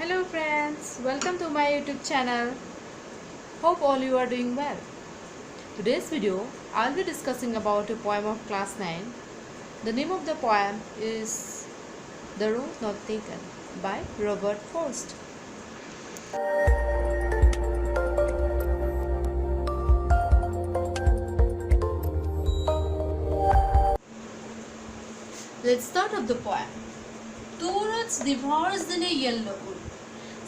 Hello friends, welcome to my YouTube channel. Hope all you are doing well. Today's video, I'll be discussing about a poem of class 9. The name of the poem is The Road Not Taken by Robert Frost. Let's start off the poem. Two roads diverged in a yellow wood.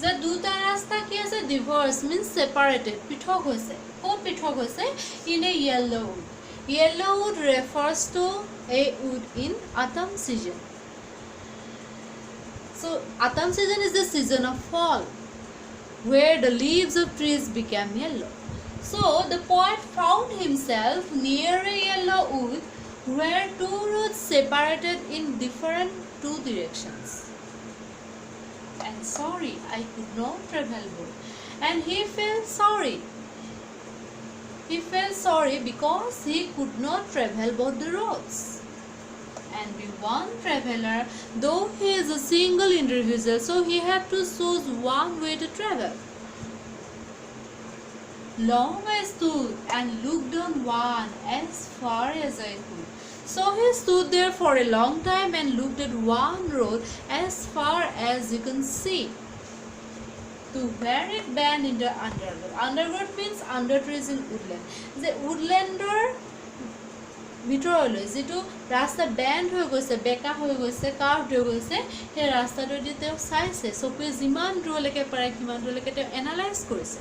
The দুটা রাস্তা কি আছে diverse means separated পৃথক হৈছে কোন পৃথক হৈছে in a yellow wood. Yellow wood refers to a wood in autumn season. So autumn season is the season of fall where the leaves of trees become yellow. So the poet found himself near a yellow wood where two roads separated in different two directions. And sorry, I could not travel both. And he felt sorry. He felt sorry because he could not travel both the roads. And be one traveler, though he is a single individual, so he had to choose one way to travel. Long I stood and looked on one as far as I could. So he stood there for a long time and looked at one road as far as you can see. To where it bent into underwood. Underwood means under trees in woodland. The woodlander ভিতৰলৈ যেটো ৰাস্তা bend হৈ গৈছে বেকা হৈ গৈছে curve হৈ গৈছে সেই ৰাস্তাটো দি তেওঁ চাইছে চকুৱে যিমান দূৰলৈকে পাৰে সিমান দূৰলৈকে তেওঁ এনালাইজ কৰিছে.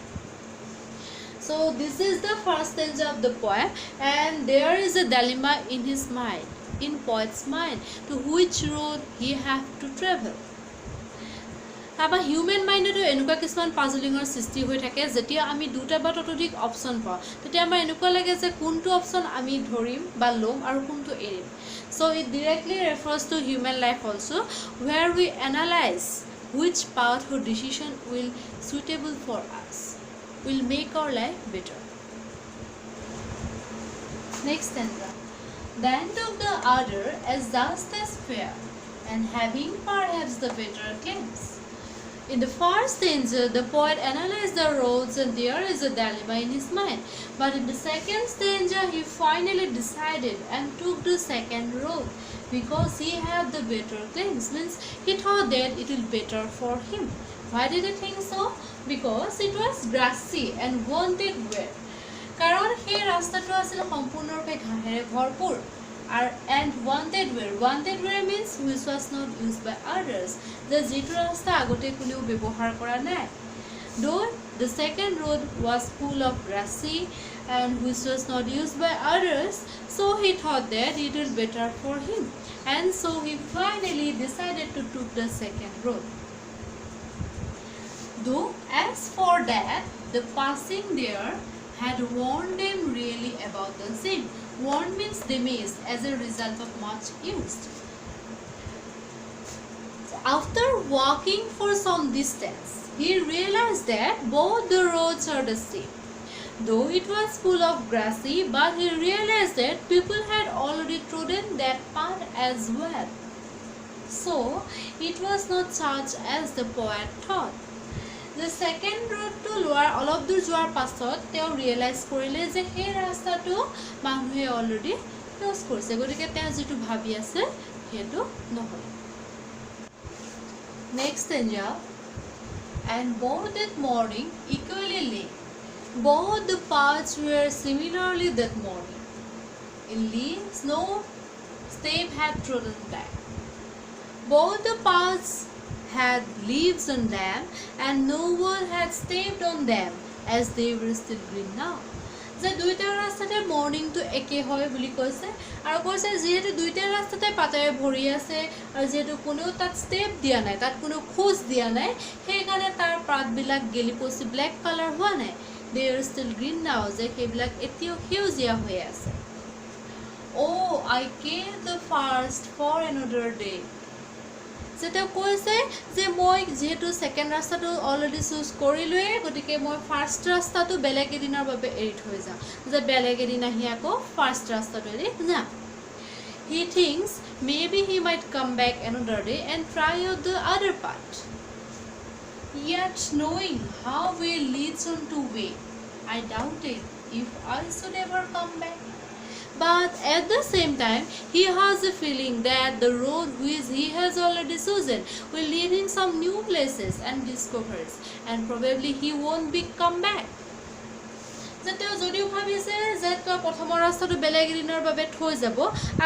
So this is the first stanza of the poem, and there is a dilemma in his mind, in poet's mind, to which road he have to travel. Our human mind to enuka kisman puzzling or sixty হৈ থাকে যেতিয়া আমি দুটা বা ততোধিক অপচন পাওঁ তেতিয়া আমাৰ এনেকুৱা লাগে যে কোনটো অপচন আমি ধৰিম বা লম আৰু কোনটো এৰিম. So it directly refers to human life also, where we analyze which path or decision will suitable for us, will make our life better. Next stanza. The end of the other as just as fair, and having perhaps the better claims. In the first stanza, the poet analyzed the roads and there is a dilemma in his mind. But in the second stanza, he finally decided and took the second road because he had the better claims. Means he thought that it will be better for him. Why did he think so? Because it was grassy and wanted wear. কারণ সেই রাস্তাটো আছিল সম্পূৰ্ণৰূপে ঘাঁহেৰে ভৰপূৰ and wanted wear means which was not used by others. যে যিটো ৰাস্তা আগতে কোনেও ব্যৱহাৰ কৰা নাই. Though the second road was full of grassy and which was not used by others, so he thought that it was better for him, and so he finally decided to take the second road. Though as for that, the passing there had warned them really about the same. Warned means damaged as a result of much use. So after walking for some distance, he realized that both the roads are the same. Though it was full of grassy, but he realized that people had already trodden that path as well. So it was not such as the poet thought. The second road to লোৱাৰ অলপ দূৰ যোৱাৰ পাছত তেওঁ realise কৰিলে যে সেই ৰাস্তাটো মানুহে অলৰেডি ইউজ কৰিছে গতিকে তেওঁ যেটো ভাবি আছে হেতু নহয়. Next stanza. And both that morning equally lay. Both the paths were similarly that morning. In leaves no step had trodden back. Both the paths had leaves on them and no one had stepped on them as they were still green now. যে দুইটা ৰাস্তাতে মৰ্নিংটো একে হয় বুলি কৈছে আৰু কৈছে যেহেতু দুইটা ৰাস্তাতে পাতেৰে ভৰি আছে আৰু যেহেতু কোনেও তাত ষ্টেপ দিয়া নাই তাত কোনো খোজ দিয়া নাই সেইকাৰণে তাৰ পাতবিলাক গেলি পচি ব্লেক কালাৰ হোৱা নাই. they are still green now যে সেইবিলাক এতিয়াও সেউজীয়া হৈ আছে. Oh, I came the first for another day. যেটা কৈছে যে মই যেহেতু সেকেন্ড ৰাস্তাটো অলৰেডি চুজ কৰিলোৱে গতিকে মই ফাৰ্স্ট ৰাস্তাটো বেলেগ এদিনৰ বাবে এৰি থৈ যাম যে বেলেগ এদিন আহি আকৌ ফাৰ্স্ট ৰাস্তাটো এৰি যাম. He thinks maybe he might come back another day and try out the other part. Yet knowing how way leads on to way, I doubted if I should ever come back. But at the same time, he has a feeling that the road which he has already chosen will lead him some new places and discoveries, and probably he won't be come back. যে তেওঁ যদিও ভাবিছে যে তেওঁ প্ৰথমৰ ৰাস্তাটো বেলেগ দিনৰ বাবে থৈ যাব,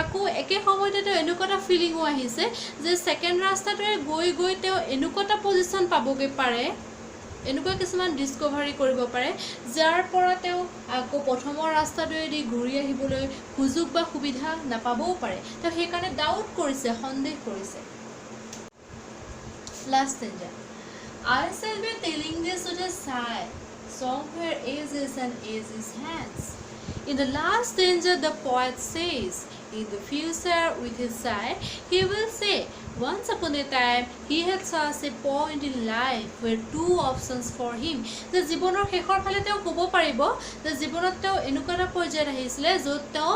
আকৌ একে সময়তে তেওঁ এনেকুৱা এটা ফিলিঙো আহিছে যে ছেকেণ্ড ৰাস্তাটোৰে গৈ গৈ তেওঁ এনেকুৱা এটা পজিশ্যন পাবগৈ পাৰে, এনেকুৱা কিছুমান ডিস্কভাৰী কৰিব পাৰে যাৰ পৰা তেওঁ আকৌ প্ৰথমৰ ৰাস্তাটোৱেদি ঘূৰি আহিবলৈ সুযোগ বা সুবিধা নাপাবও পাৰে। তেওঁ সেইকাৰণে ডাউট কৰিছে, সন্দেহ কৰিছে। Last stanza, I shall be telling this with a sigh, somewhere ages and ages hence. In the last stanza, the poet says, in the future with his sigh, he will say, once upon a time, he had such a point in life where two options for him. যে জীৱনৰ শেষৰ ফালে তেওঁ ক'ব পাৰিব যে জীৱনত তেওঁ এনেকুৱা এটা পৰ্যায়ত আহিছিলে য'ত তেওঁ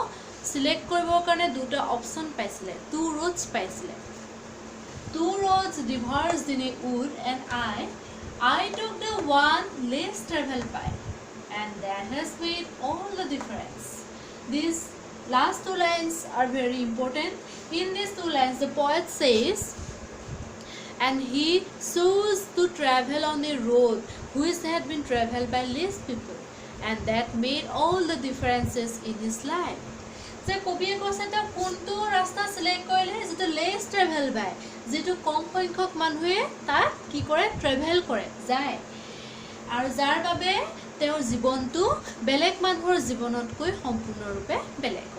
চিলেক্ট কৰিবৰ কাৰণে দুটা অপশ্যন পাইছিলে, টু ৰোডছ পাইছিলে। Two roads diverged in a wood, and I took the one less traveled by, and that has made all the difference. These last two lines are very important. In these two lines, the poet says, and he chose to travel on a road which had been traveled by less people, and that made all the differences in his life. যে কবিয়ে কৈছে তেওঁ কোনটো ৰাস্তা select কৰিলে যিটো lace travel by, যিটো কম সংখ্যক মানুহে তাত কি কৰে, ট্ৰেভেল কৰে, যায়, আৰু যাৰ বাবে তেওঁৰ জীৱনটো বেলেগ মানুহৰ জীৱনতকৈ সম্পূৰ্ণৰূপে বেলেগ।